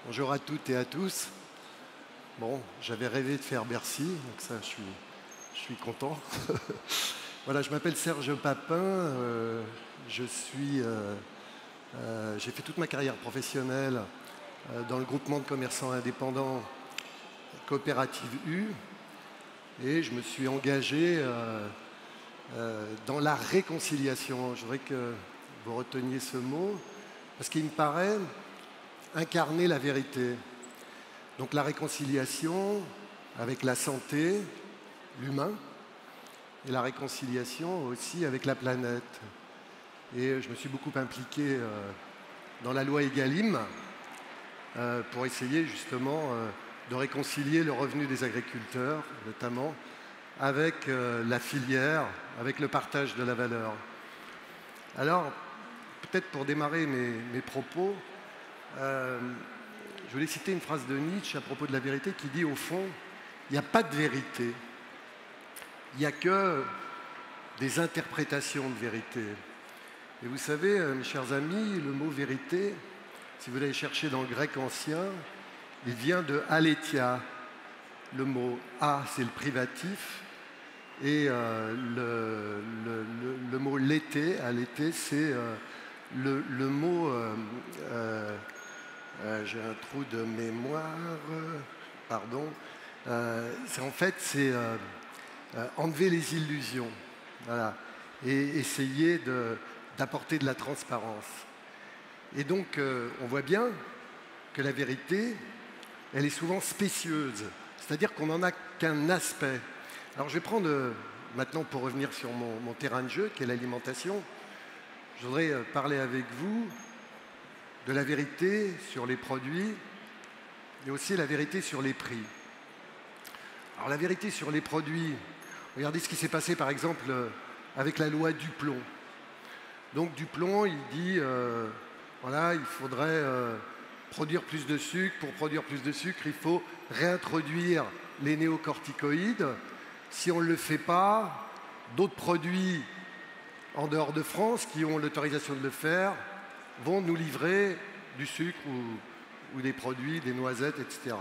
Bonjour à toutes et à tous. Bon, j'avais rêvé de faire Bercy, donc ça, je suis content. Voilà, je m'appelle Serge Papin. J'ai fait toute ma carrière professionnelle dans le groupement de commerçants indépendants Coopérative U, et je me suis engagé dans la réconciliation. Je voudrais que vous reteniez ce mot, parce qu'il me paraît incarner la vérité. Donc la réconciliation avec la santé, l'humain, et la réconciliation aussi avec la planète. Et je me suis beaucoup impliqué dans la loi Egalim pour essayer justement de réconcilier le revenu des agriculteurs, notamment, avec la filière, avec le partage de la valeur. Alors, peut-être pour démarrer mes propos, je voulais citer une phrase de Nietzsche à propos de la vérité qui dit, au fond, il n'y a pas de vérité. Il n'y a que des interprétations de vérité. Et vous savez, mes chers amis, le mot vérité, si vous l'allez chercher dans le grec ancien, il vient de aletheia. Le mot a, c'est le privatif, et le mot lété, alété, c'est le mot... j'ai un trou de mémoire, pardon. C'est enlever les illusions, voilà, et essayer d'apporter de la transparence. Et donc, on voit bien que la vérité, elle est souvent spécieuse, c'est-à-dire qu'on n'en a qu'un aspect. Alors, je vais prendre maintenant, pour revenir sur mon terrain de jeu, qui est l'alimentation, je voudrais parler avec vous de la vérité sur les produits et aussi la vérité sur les prix. Alors la vérité sur les produits, regardez ce qui s'est passé par exemple avec la loi Duplon. Donc Duplon, il dit, voilà, il faudrait produire plus de sucre. Pour produire plus de sucre, il faut réintroduire les néocorticoïdes. Si on ne le fait pas, d'autres produits en dehors de France qui ont l'autorisation de le faire vont nous livrer du sucre ou des produits, des noisettes, etc.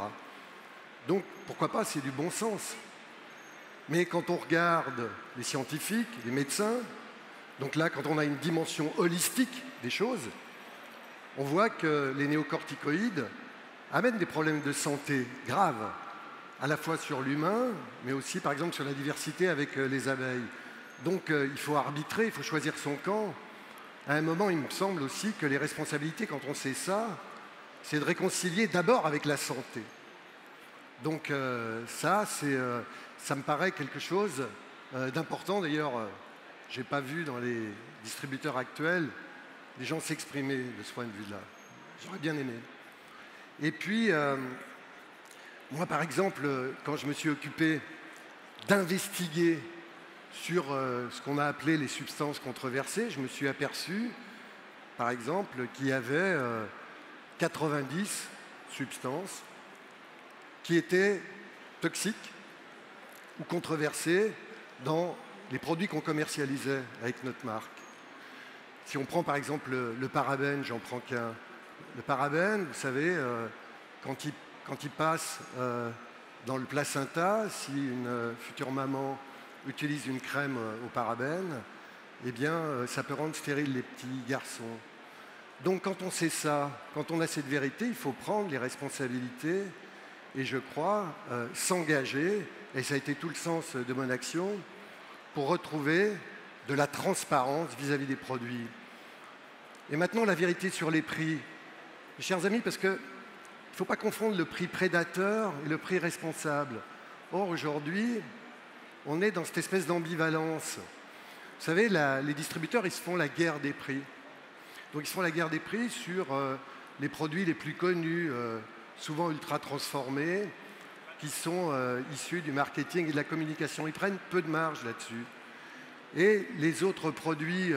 Donc, pourquoi pas, c'est du bon sens. Mais quand on regarde les scientifiques, les médecins, donc là, quand on a une dimension holistique des choses, on voit que les néocorticoïdes amènent des problèmes de santé graves, à la fois sur l'humain, mais aussi, par exemple, sur la diversité avec les abeilles. Donc, il faut arbitrer, il faut choisir son camp. À un moment, il me semble aussi que les responsabilités, quand on sait ça, c'est de réconcilier d'abord avec la santé. Donc ça me paraît quelque chose d'important. D'ailleurs, je n'ai pas vu dans les distributeurs actuels des gens s'exprimer de ce point de vue-là. J'aurais bien aimé. Et puis, moi, par exemple, quand je me suis occupé d'investiguer sur ce qu'on a appelé les substances controversées, je me suis aperçu, par exemple, qu'il y avait 90 substances qui étaient toxiques ou controversées dans les produits qu'on commercialisait avec notre marque. Si on prend par exemple le parabène, j'en prends qu'un. Le parabène, vous savez, quand il passe dans le placenta, si une future maman utilise une crème au parabène, eh bien, ça peut rendre stériles les petits garçons. Donc, quand on sait ça, quand on a cette vérité, il faut prendre les responsabilités et, je crois, s'engager, et ça a été tout le sens de mon action, pour retrouver de la transparence vis-à-vis des produits. Et maintenant, la vérité sur les prix. Mes chers amis, parce qu'il ne faut pas confondre le prix prédateur et le prix responsable. Or, aujourd'hui, on est dans cette espèce d'ambivalence. Vous savez, les distributeurs, ils se font la guerre des prix. Donc, ils se font la guerre des prix sur les produits les plus connus, souvent ultra transformés, qui sont issus du marketing et de la communication. Ils prennent peu de marge là-dessus. Et les autres produits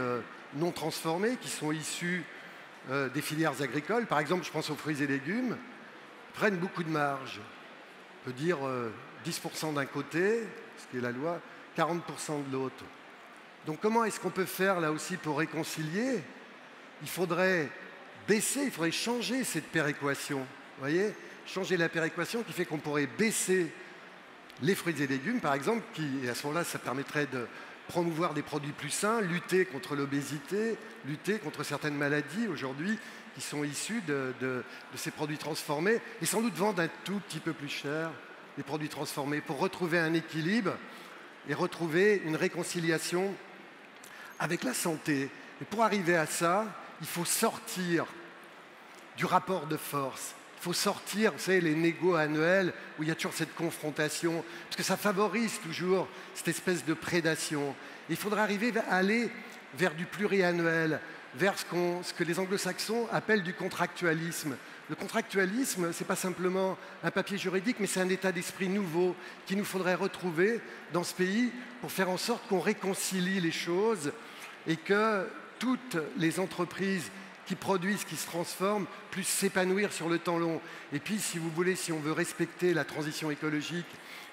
non transformés, qui sont issus des filières agricoles, par exemple, je pense aux fruits et légumes, prennent beaucoup de marge. On peut dire 10% d'un côté, ce qui est la loi, 40% de l'autre. Donc comment est-ce qu'on peut faire là aussi pour réconcilier? Il faudrait baisser, il faudrait changer cette péréquation Vous voyez, changer la péréquation qui fait qu'on pourrait baisser les fruits et légumes, par exemple, et à ce moment-là, ça permettrait de promouvoir des produits plus sains, lutter contre l'obésité, lutter contre certaines maladies aujourd'hui qui sont issues de ces produits transformés, et sans doute vendre un tout petit peu plus cher les produits transformés pour retrouver un équilibre et retrouver une réconciliation avec la santé. Et pour arriver à ça, il faut sortir du rapport de force. Il faut sortir, vous savez, les négos annuels où il y a toujours cette confrontation, parce que ça favorise toujours cette espèce de prédation. Et il faudra arriver à aller vers du pluriannuel, vers ce que les anglo-saxons appellent du contractualisme. Le contractualisme, ce n'est pas simplement un papier juridique, mais c'est un état d'esprit nouveau qu'il nous faudrait retrouver dans ce pays pour faire en sorte qu'on réconcilie les choses et que toutes les entreprises qui produisent, qui se transforment, puissent s'épanouir sur le temps long. Et puis, si vous voulez, si on veut respecter la transition écologique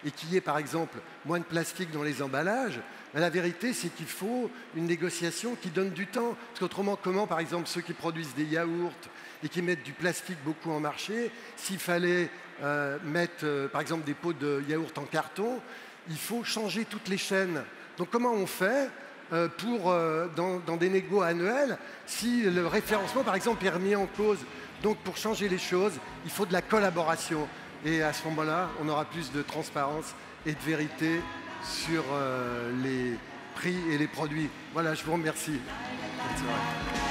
et qu'il y ait, par exemple, moins de plastique dans les emballages, la vérité, c'est qu'il faut une négociation qui donne du temps. Parce qu'autrement, comment, par exemple, ceux qui produisent des yaourts et qui mettent du plastique beaucoup en marché, s'il fallait mettre, par exemple, des pots de yaourt en carton, il faut changer toutes les chaînes. Donc, comment on fait dans des négos annuels, si le référencement, par exemple, est remis en cause. Donc, pour changer les choses, il faut de la collaboration. Et à ce moment-là, on aura plus de transparence et de vérité sur les prix et les produits. Voilà, je vous remercie. Bonne soirée.